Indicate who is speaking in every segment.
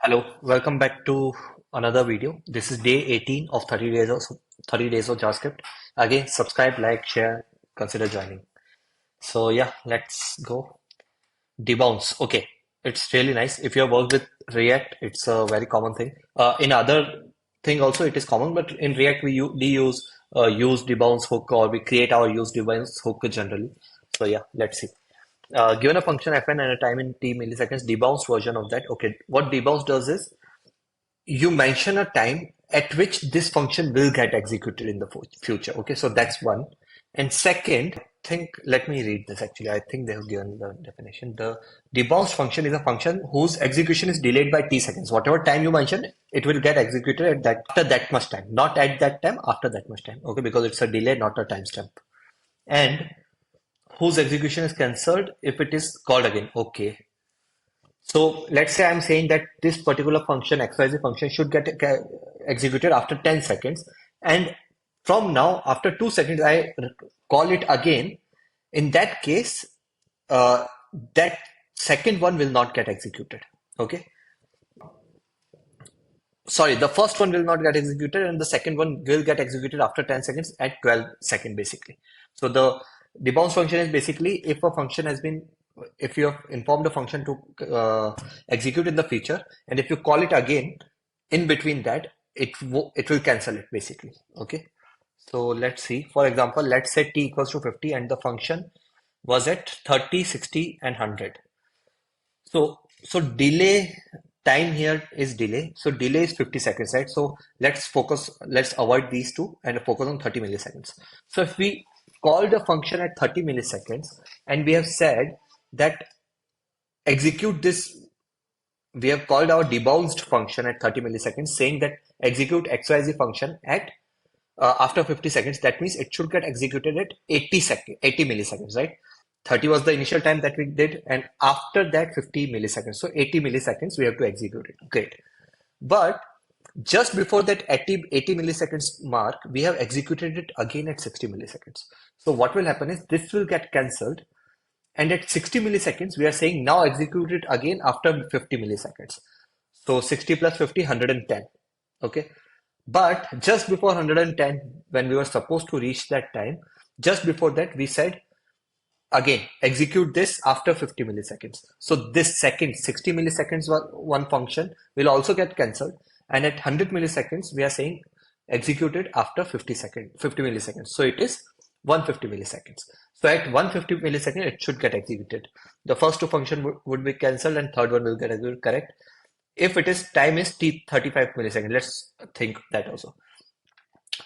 Speaker 1: Hello, welcome back to another video. This is day 18 of 30 days of JavaScript. Again, subscribe, like, share, consider joining. So yeah, let's go. Debounce. Okay, it's really nice. If you have worked with React, it's a very common thing. In other thing also it is common, but in React we use use debounce hook, or we create our use debounce hook generally. So yeah, let's see. Given a function fn and a time in t milliseconds, debounce version of that. Okay, what debounce does is you mention a time at which this function will get executed in the future. Okay, so that's one. And second, let me read this actually. I think they have given the definition. The debounce function is a function whose execution is delayed by t seconds. Whatever time you mention, it will get executed at that after that much time, not at that time, after that much time. Okay, because it's a delay, not a timestamp. And whose execution is cancelled if it is called again. Okay, so let's say I'm saying that this particular function, XYZ function, should get executed after 10 seconds. And from now, after 2 seconds, I call it again. In that case, that second one will not get executed. Okay. Sorry, the first one will not get executed, and the second one will get executed after 10 seconds at 12 seconds, basically. So the debounce function is basically if a function has been, if you have informed a function to execute in the future, and if you call it again in between that, it will cancel it basically. Okay. So let's see. For example, let's say t equals to 50 and the function was at 30, 60, and 100. So delay time here is delay. So delay is 50 seconds, right? So let's avoid these two and focus on 30 milliseconds. So if we call the function at 30 milliseconds and we have said that execute this, we have called our debounced function at 30 milliseconds saying that execute XYZ function at after 50 seconds, that means it should get executed at 80 milliseconds, right? 30 was the initial time that we did, and after that 50 milliseconds. So 80 milliseconds we have to execute it. Great. But just before that 80 milliseconds mark, we have executed it again at 60 milliseconds. So what will happen is this will get cancelled, and at 60 milliseconds, we are saying now execute it again after 50 milliseconds. So 60 plus 50, 110. Okay. But just before 110, when we were supposed to reach that time, just before that, we said, again, execute this after 50 milliseconds. So this second 60 milliseconds one function will also get cancelled. And at 100 milliseconds, we are saying execute it after 50 milliseconds. So it is 150 milliseconds. So at 150 milliseconds, it should get executed. The first two functions would be cancelled and third one will get executed, correct? If it is time is t 35 milliseconds, let's think that also.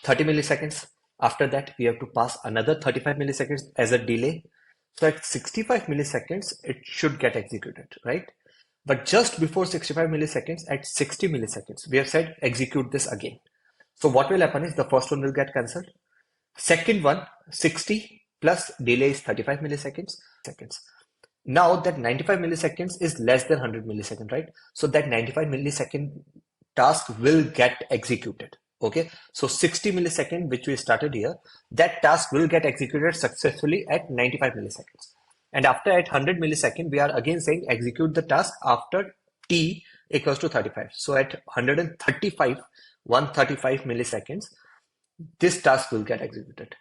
Speaker 1: 30 milliseconds. After that, we have to pass another 35 milliseconds as a delay. So at 65 milliseconds, it should get executed, right? But just before 65 milliseconds, at 60 milliseconds, we have said execute this again. So what will happen is the first one will get cancelled. Second one, 60 plus delay is 35 milliseconds. Now that 95 milliseconds is less than 100 milliseconds, right? So that 95 millisecond task will get executed. Okay, so 60 millisecond, which we started here, that task will get executed successfully at 95 milliseconds. And after at 100 millisecond, we are again saying execute the task after t equals to 35. So at 135 milliseconds, this task will get executed.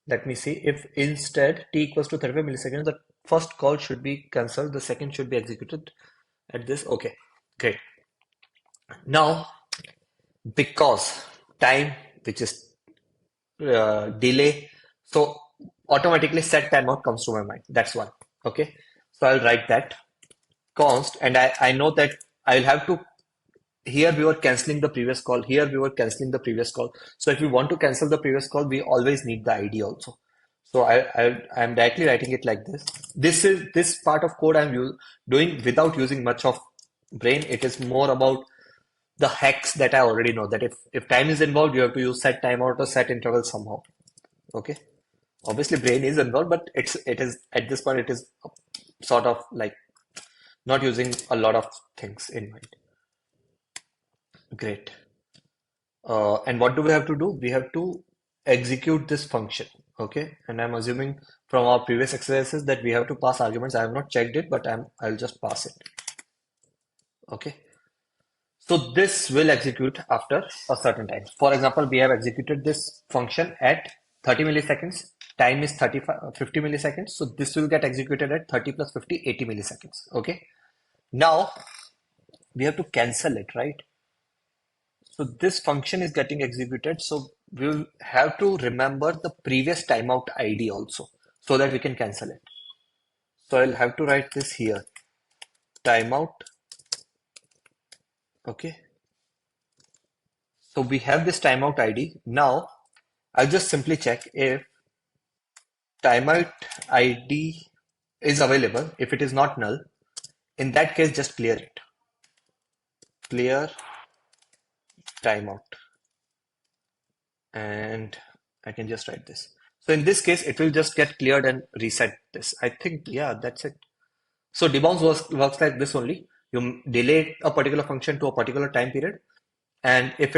Speaker 1: Let me see. If instead t equals to 35 milliseconds, the first call should be cancelled, the second should be executed at this. Okay, great. Now, because time, which is delay, so automatically set timeout comes to my mind. That's one. Okay, so I'll write that const, and I know that I'll have to. Here we were cancelling the previous call. Here we were cancelling the previous call. So if we want to cancel the previous call, we always need the ID also. So I'm directly writing it like this. This part of code I'm doing without using much of brain. It is more about the hacks that I already know, that if time is involved, you have to use set timeout or set interval somehow. Okay. Obviously brain is involved, but it is at this point, it is sort of like not using a lot of things in mind. Great. And what do we have to do? We have to execute this function. Okay. And I'm assuming from our previous exercises that we have to pass arguments. I have not checked it, but I'll just pass it. Okay. So this will execute after a certain time. For example, we have executed this function at 30 milliseconds. Time is 50 milliseconds. So this will get executed at 30 plus 50, 80 milliseconds. Okay. Now we have to cancel it, right? So this function is getting executed. So we'll have to remember the previous timeout ID also so that we can cancel it. So I'll have to write this here. Timeout. Okay. So we have this timeout ID. Now I'll just simply check if timeout ID is available. If it is not null, in that case, just clear it. Clear timeout. And I can just write this. So in this case, it will just get cleared and reset this. I think, yeah, that's it. So debounce works like this only. You delay a particular function to a particular time period. And if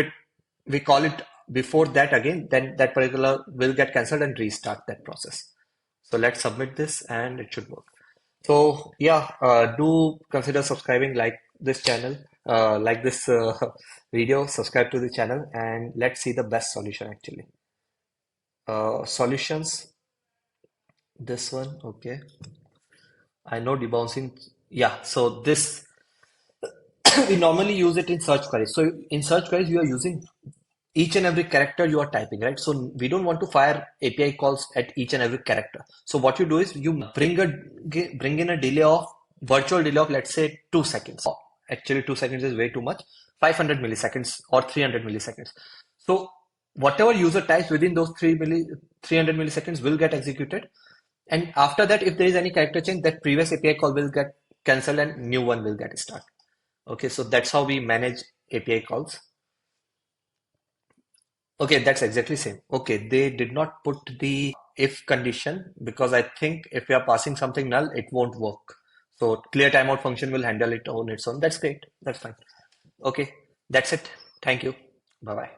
Speaker 1: we call it before that again, then that particular will get cancelled and restart that process. So let's submit this and it should work. So yeah, do consider subscribing, like this channel, like this video, subscribe to the channel, and let's see the best solution actually. Solutions, this one, okay. I know debouncing, yeah, so this, we normally use it in search queries. So in search queries, you are using each and every character you are typing, right? So we don't want to fire API calls at each and every character. So what you do is you bring in a delay of virtual delay of, let's say, 2 seconds. Actually 2 seconds is way too much. 500 milliseconds or 300 milliseconds. So whatever user types within those 300 milliseconds will get executed. And after that, if there is any character change, that previous API call will get cancelled and new one will get started. Okay, so that's how we manage API calls. Okay, that's exactly same. Okay, they did not put the if condition because I think if we are passing something null, it won't work. So clear timeout function will handle it on its own. That's great. That's fine. Okay, that's it. Thank you. Bye bye.